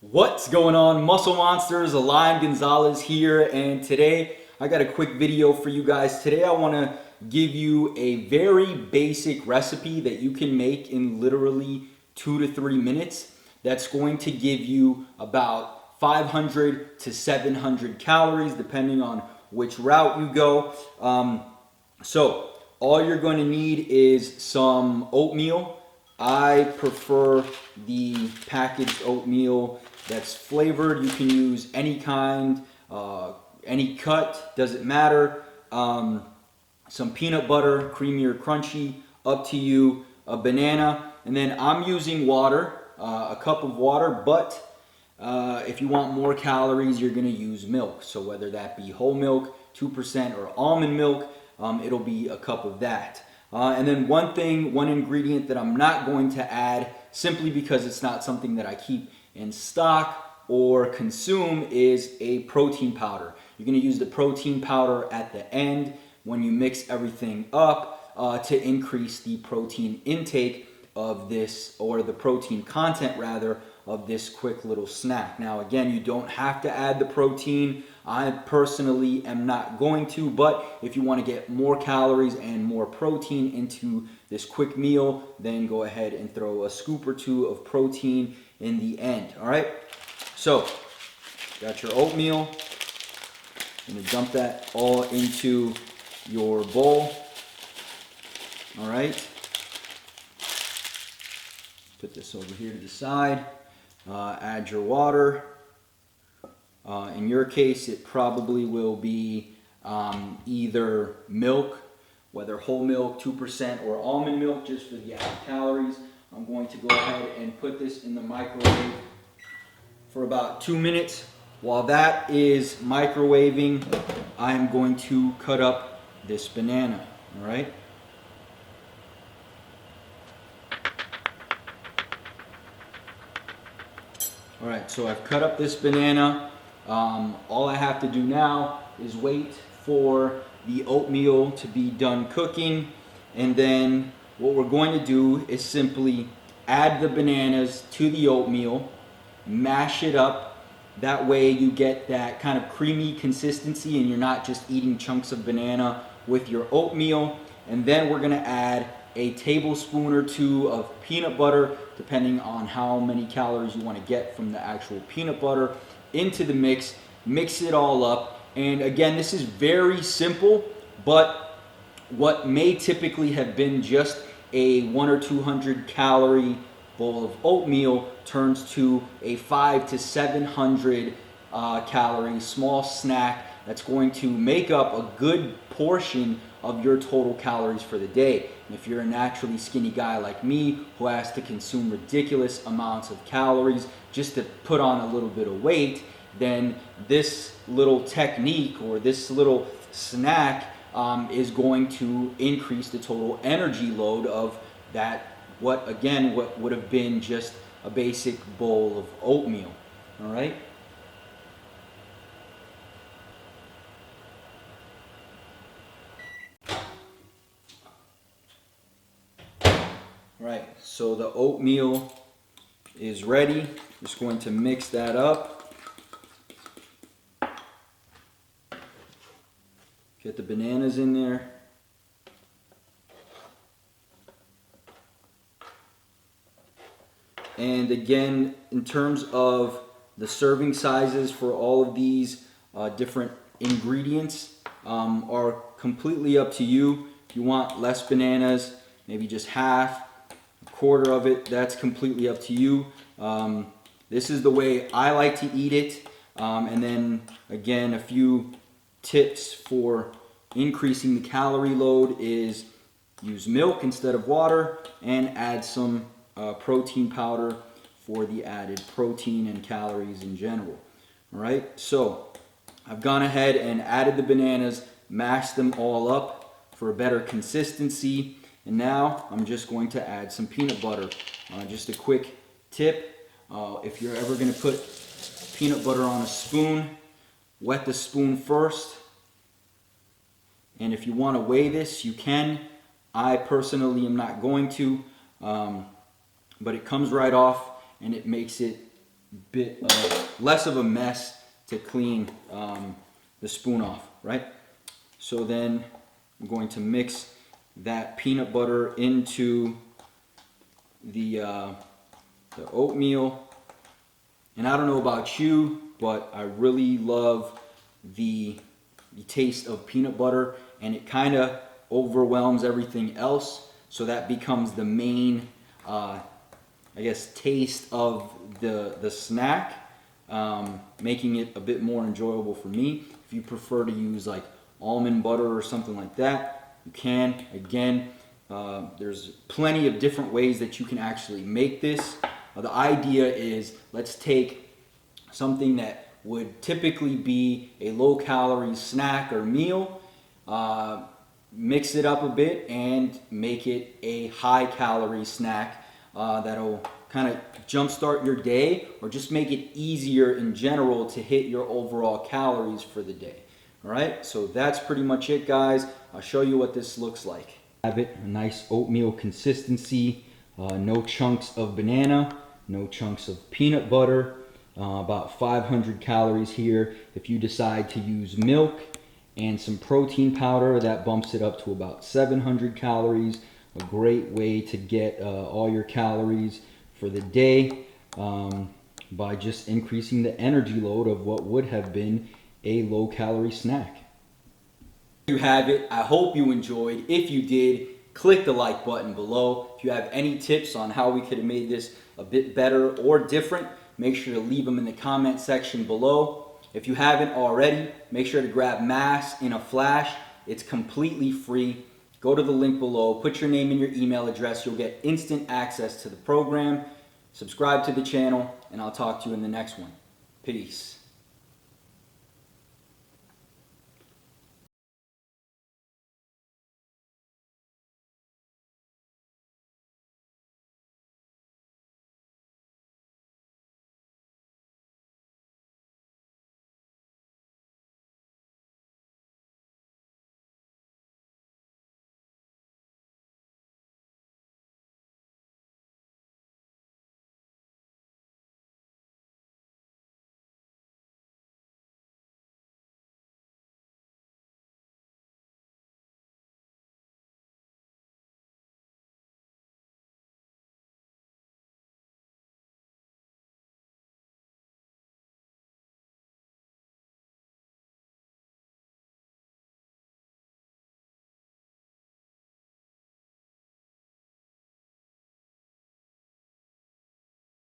What's going on, Muscle Monsters? Elian Gonzalez here, and today I got a quick video for you guys. Today I want to give you a very basic recipe that you can make in literally 2 to 3 minutes that's going to give you about 500 to 700 calories depending on which route you go. So all you're going to need is some oatmeal. I prefer the packaged oatmeal that's flavored. You can use any kind, any cut, doesn't matter. Some peanut butter, creamy or crunchy, up to you. A banana, and then I'm using water, a cup of water, but if you want more calories, you're gonna use milk. So whether that be whole milk, 2%, or almond milk, it'll be a cup of that. And then one ingredient that I'm not going to add, simply because it's not something that I keep in stock or consume, is a protein powder. You're gonna use the protein powder at the end when you mix everything up to increase the protein intake of this, or the protein content rather, of this quick little snack. Now again, you don't have to add the protein. I personally am not going to, but if you want to get more calories and more protein into this quick meal, then go ahead and throw a scoop or two of protein in the end. All right, so got your oatmeal. I'm gonna dump that all into your bowl. All right, put this over here to the side. Add your water. In your case, it probably will be either milk, whether whole milk, 2%, or almond milk, just for the added calories. I'm going to go ahead and put this in the microwave for about 2 minutes. While that is microwaving, I'm going to cut up this banana, all right? All right, so I've cut up this banana. All I have to do now is wait for the oatmeal to be done cooking, and then what we're going to do is simply add the bananas to the oatmeal, mash it up. That way you get that kind of creamy consistency and you're not just eating chunks of banana with your oatmeal. And then we're gonna add a tablespoon or two of peanut butter, depending on how many calories you want to get from the actual peanut butter, into the mix. Mix it all up. And again, this is very simple, but what may typically have been just a 100 or 200 calorie bowl of oatmeal turns to a 500 to 700 calorie small snack that's going to make up a good portion of your total calories for the day. And if you're a naturally skinny guy like me who has to consume ridiculous amounts of calories just to put on a little bit of weight, then this little technique or this little snack is going to increase the total energy load of that, what would have been just a basic bowl of oatmeal. All right. Right, so the oatmeal is ready. Just going to mix that up. Get the bananas in there. And again, in terms of the serving sizes for all of these different ingredients are completely up to you. If you want less bananas, maybe just half, quarter of it, that's completely up to you. This is the way I like to eat it. And then again, a few tips for increasing the calorie load is use milk instead of water and add some protein powder for the added protein and calories in general. All right, so I've gone ahead and added the bananas, mashed them all up for a better consistency. And now I'm just going to add some peanut butter. Just a quick tip, if you're ever going to put peanut butter on a spoon, wet the spoon first. And if you want to weigh this, you can. I personally am not going to, but it comes right off and it makes it bit less of a mess to clean the spoon off, right? So then I'm going to mix that peanut butter into the oatmeal. And I don't know about you, but I really love the taste of peanut butter, and it kind of overwhelms everything else. So that becomes the main, I guess, taste of the snack, making it a bit more enjoyable for me. If you prefer to use like almond butter or something like that, you can. Again, there's plenty of different ways that you can actually make this. The idea is, let's take something that would typically be a low-calorie snack or meal, mix it up a bit, and make it a high-calorie snack that'll kind of jumpstart your day, or just make it easier in general to hit your overall calories for the day. All right, so that's pretty much it, guys. I'll show you what this looks like. Have it a nice oatmeal consistency, no chunks of banana, no chunks of peanut butter, about 500 calories here. If you decide to use milk and some protein powder, that bumps it up to about 700 calories. A great way to get all your calories for the day by just increasing the energy load of what would have been a low-calorie snack. There you have it. I hope you enjoyed. If you did, click the like button below. If you have any tips on how we could have made this a bit better or different, make sure to leave them in the comment section below. If you haven't already, make sure to grab Mass in a Flash. It's completely free. Go to the link below, put your name and your email address. You'll get instant access to the program. Subscribe to the channel, and I'll talk to you in the next one. Peace.